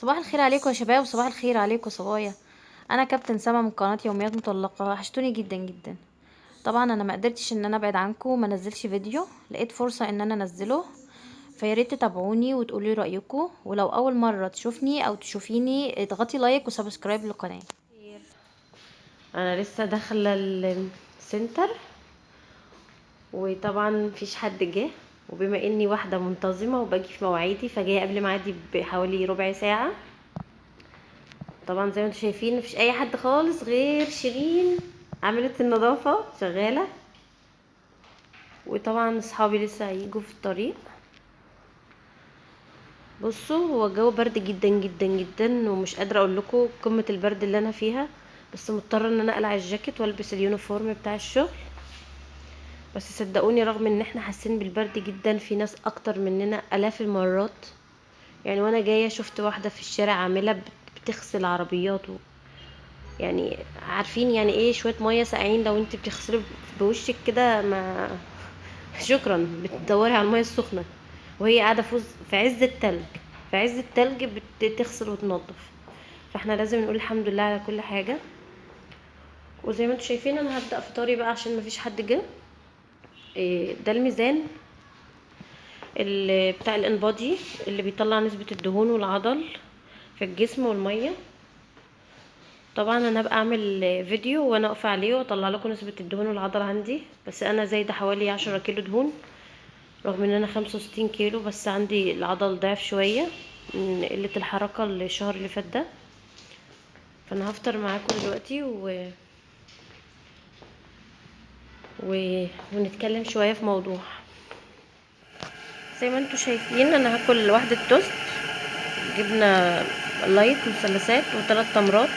صباح الخير عليكم يا شباب، وصباح الخير عليكم صبايا. انا كابتن سما من قناه يوميات مطلقه. وحشتوني جدا جدا. طبعا انا ما قدرتش ان انا ابعد عنكم وما انزلش فيديو، لقيت فرصه ان انا انزله. فياريت تتابعوني وتقولوا لي رايكم، ولو اول مره تشوفني او تشوفيني اضغطي لايك وسبسكرايب للقناه. انا لسه داخله السنتر، وطبعا مفيش حد جه. وبما اني واحده منتظمه وباجي في مواعيدي، فجايه قبل ميعادي بحوالي ربع ساعه. طبعا زي ما انتم شايفين مفيش اي حد خالص غير شيرين عامله النظافه شغاله. وطبعا اصحابي لسه هيجوا في الطريق. بصوا، هو الجو برد جدا جدا جدا، ومش قادره اقول لكم قمه البرد اللي انا فيها. بس مضطره ان انا اقلع الجاكيت والبس اليونيفورم بتاع الشغل. بس صدقوني، رغم ان احنا حاسين بالبرد جدا، في ناس اكتر مننا الاف المرات. يعني وانا جايه شفت واحده في الشارع عامله بتغسل عربيات يعني عارفين يعني ايه شويه ميه ساقعين؟ لو انت بتغسلي بوشك كده، ما شكرا بتدوري على الميه السخنه. وهي قاعده في عز التلج. في عز التلج بتغسل وتنظف. فاحنا لازم نقول الحمد لله على كل حاجه. وزي ما انتم شايفين، انا هبدا فطاري بقى عشان مفيش حد جه. ده الميزان اللي بتاع الانبادي، اللي بيطلع نسبة الدهون والعضل في الجسم والمية. طبعا انا هبقى اعمل فيديو وانا واقفه عليه واطلع لكم نسبة الدهون والعضل عندي. بس انا زايده حوالي 10 كيلو دهون، رغم ان انا 65 كيلو. بس عندي العضل ضعف شوية من قلة الحركة الشهر اللي فات ده. فانا هفطر معاكم دلوقتي ونتكلم شوية في موضوع. زي ما انتم شايفين، انا هاكل واحدة توست جبنه لايت مثلثات وثلاث تمرات.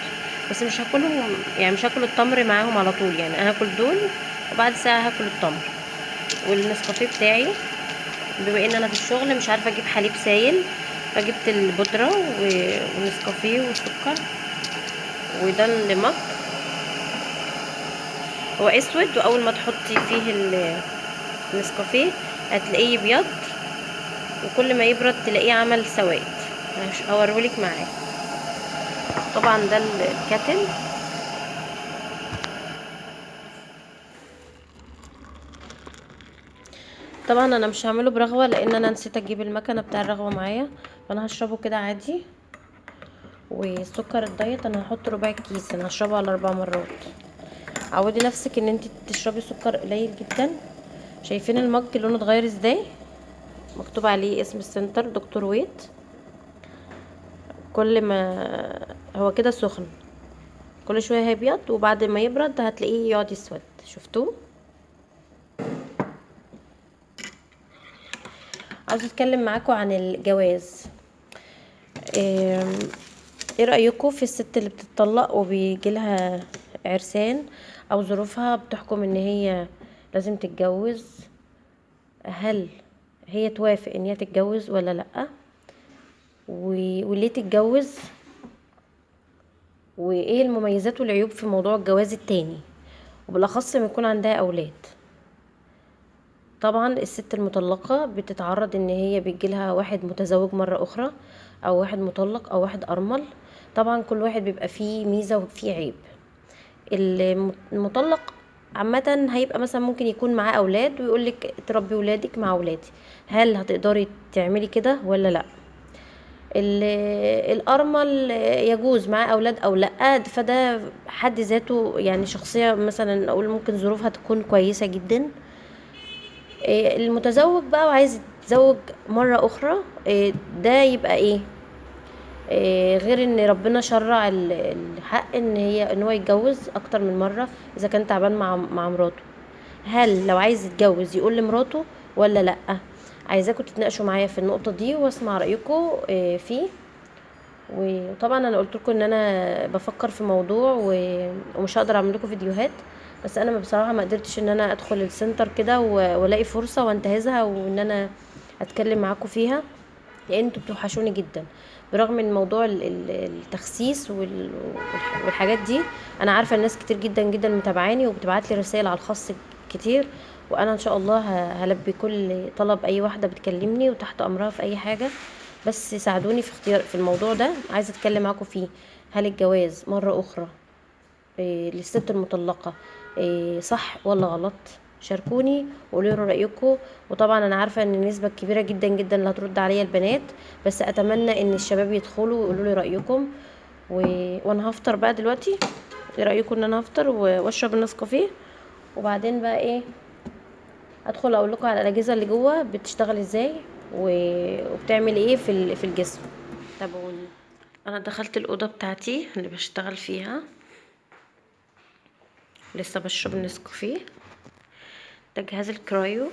بس مش هاكلهم، يعني مش هاكل التمر معاهم على طول. يعني انا هاكل دول وبعد ساعه هاكل التمر. والنسكافيه بتاعي، بما ان انا في الشغل مش عارفه اجيب حليب سايل، فجبت البودره والنسكافيه والسكر. وده المج هو اسود، واول ما تحطي فيه النسكافيه هتلاقيه ابيض، وكل ما يبرد تلاقيه عمل سواد. هوريهولك معاه. طبعا ده الكاتل. طبعا انا مش هعمله برغوه، لان انا نسيت اجيب المكنه بتاع الرغوه معايا. فانا هشربه كده عادي. والسكر الدايت انا هحط ربع كيس، انا هشربه على 4 مرات. عودي نفسك ان انت تشربي سكر قليل جدا. شايفين المج لونه اتغير ازاي؟ مكتوب عليه اسم السنتر دكتور ويت. كل ما هو كده سخن، كل شويه هيبيض، وبعد ما يبرد هتلاقيه يقعد يسود. شفتوه؟ عاوزه اتكلم معاكم عن الجواز. ايه رأيكم في الست اللي بتطلق وبيجي لها عرسان، او ظروفها بتحكم ان هي لازم تتجوز؟ هل هي توافق ان هي تتجوز ولا لأ؟ وليه تتجوز؟ وايه المميزات والعيوب في موضوع الجواز التاني، وبالاخص لما يكون عندها اولاد؟ طبعا الست المطلقة بتتعرض ان هي بيجيلها واحد متزوج مرة اخرى، او واحد مطلق، او واحد ارمل. طبعا كل واحد بيبقى فيه ميزة وفيه عيب. المطلق عامة هيبقى مثلا ممكن يكون معاه اولاد ويقولك تربي ولادك مع اولادي. هل هتقدري تعملي كده ولا لا؟ الارمل يجوز معاه اولاد او لا، فده حد ذاته يعني شخصية مثلا اقول ممكن ظروفها تكون كويسة جدا. المتزوج بقى وعايز يتزوج مرة اخرى، ده يبقى ايه؟ غير ان ربنا شرع الحق ان هو يتجوز اكتر من مره اذا كان تعبان مع مراته. هل لو عايز يتجوز يقول لمراته ولا لا؟ عايزاكم تتناقشوا معايا في النقطه دي واسمع رايكم فيه. وطبعا انا قلت لكم ان انا بفكر في موضوع ومش هقدر اعمل لكم فيديوهات. بس انا بصراحه ما قدرتش ان انا ادخل السنتر كده والاقي فرصه وانتهزها وان انا اتكلم معاكم فيها، لان انتوا بتوحشوني جدا. برغم من موضوع التخسيس والحاجات دي، انا عارفه الناس كتير جدا جدا متابعاني وبتبعت لي رسائل على الخاص كتير. وانا ان شاء الله هلبي كل طلب اي واحده بتكلمني، وتحت امرها في اي حاجه. بس ساعدوني في اختيار في الموضوع ده، عايزه اتكلم معاكم فيه. هل الجواز مره اخرى للست المطلقه صح ولا غلط؟ شاركوني وقولوا لي رايكم. وطبعا انا عارفه ان النسبه الكبيره جدا جدا اللي هترد عليا البنات، بس اتمنى ان الشباب يدخلوا ويقولوا لي رايكم. وانا هفطر بقى دلوقتي. ايه رايكم ان انا هفطر واشرب النسكافيه، وبعدين بقى ايه ادخل اقول لكم على الاجهزه اللي جوه بتشتغل ازاي وبتعمل ايه في الجسم. تابعوني. انا دخلت الاوضه بتاعتي اللي بشتغل فيها، لسه بشرب النسكافيه. ده جهاز الكرايو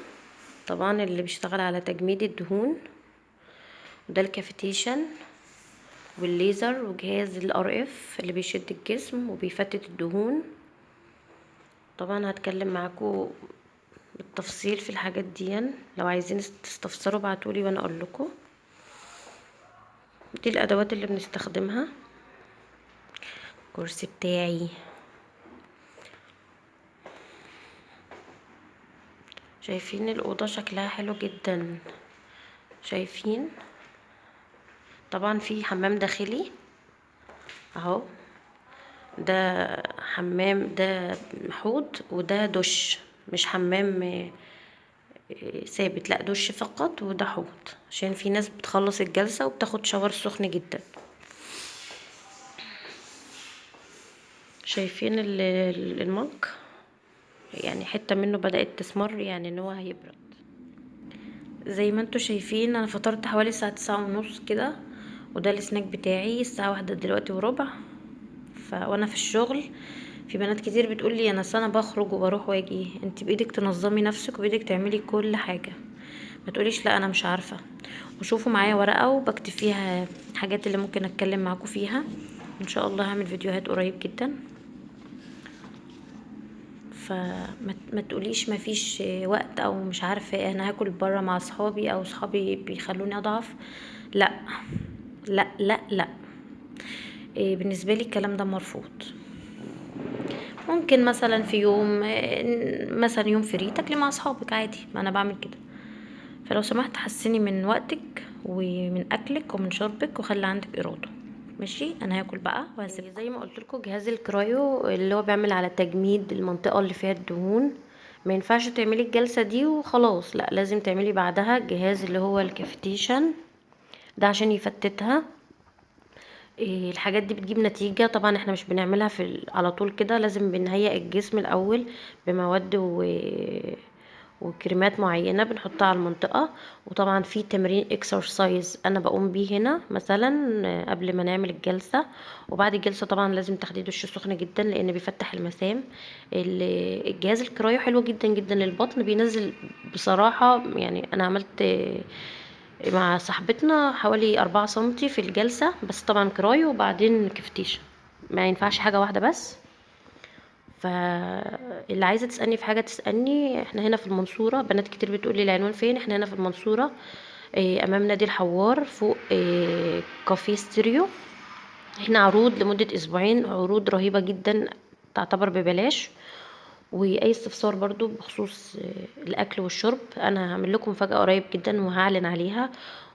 طبعا اللي بيشتغل على تجميد الدهون، وده الكافيتيشن والليزر، وجهاز الار اف اللي بيشد الجسم وبيفتت الدهون. طبعا هتكلم معاكم بالتفصيل في الحاجات دي، لو عايزين تستفسروا ابعتولي وانا اقول لكم. دي الادوات اللي بنستخدمها. الكرسي بتاعي، شايفين الاوضه شكلها حلو جدا؟ شايفين؟ طبعا في حمام داخلي اهو، ده حمام، ده حوض، وده دش، مش حمام ثابت، لا دش فقط، وده حوض عشان في ناس بتخلص الجلسة وبتاخد شاور سخن جدا. شايفين المج يعني حتة منه بدأت تسمر، يعني ان هو هيبرد. زي ما انتوا شايفين انا فطرت حوالي الساعة 9:30 كده، وده السناك بتاعي الساعة 1 دلوقتي وربع. وانا في الشغل في بنات كتير بتقول لي انا بخرج وبروح واجي، انت بايدك تنظمي نفسك وبايدك تعملي كل حاجه، ما تقوليش لا انا مش عارفه. وشوفوا معايا ورقه وبكتب فيها الحاجات اللي ممكن اتكلم معاكم فيها. ان شاء الله هعمل فيديوهات قريب جدا. فما تقوليش ما فيش وقت او مش عارفه انا هاكل بره مع اصحابي او اصحابي بيخلوني اضعف. لا لا لا لا، بالنسبه لي الكلام ده مرفوض. ممكن مثلا في يوم مثلا يوم فري تاكلي مع اصحابك عادي، ما انا بعمل كده. فلو سمحت حسني من وقتك ومن اكلك ومن شربك وخلي عندك اراده. ماشي، انا هاكل بقى وهسيب. زي ما قلت لكم جهاز الكرايو اللي هو بيعمل على تجميد المنطقه اللي فيها الدهون. ما ينفعش تعملي الجلسه دي وخلاص، لا لازم تعملي بعدها الجهاز اللي هو الكافيتيشن ده عشان يفتتها. الحاجات دي بتجيب نتيجة. طبعا احنا مش بنعملها على طول كده، لازم بنهيئ الجسم الاول بمواد وكريمات معينة بنحطها على المنطقة. وطبعا في تمرين اكسرسايز انا بقوم بيه هنا مثلا قبل ما نعمل الجلسة. وبعد الجلسة طبعا لازم تاخدي دش سخن جدا لان بيفتح المسام. الجهاز الكرايو حلو جدا جدا للبطن، بينزل بصراحة. يعني انا عملت مع صاحبتنا حوالي 4 سنتي في الجلسة، بس طبعا كراي وبعدين كفتيشة، ما ينفعش حاجة واحدة بس. فاللي عايزة تسألني في حاجة تسألني. احنا هنا في المنصورة، بنات كتير بتقولي العنوان فين. احنا هنا في المنصورة امام نادي الحوار فوق كافيه ستيريو. احنا عروض لمدة اسبوعين، عروض رهيبة جدا تعتبر ببلاش. واي استفسار برضو بخصوص الاكل والشرب انا هعمل لكم مفاجأة قريب جدا وهعلن عليها،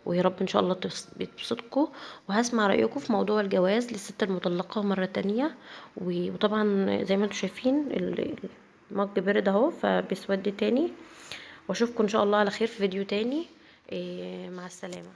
ويا رب ان شاء الله تبسطكم. وهسمع رأيكم في موضوع الجواز للست المطلقة مرة تانية. وطبعا زي ما انتم شايفين المج برد اهو فبيسود تاني. واشوفكم ان شاء الله على خير في فيديو تاني. مع السلامة.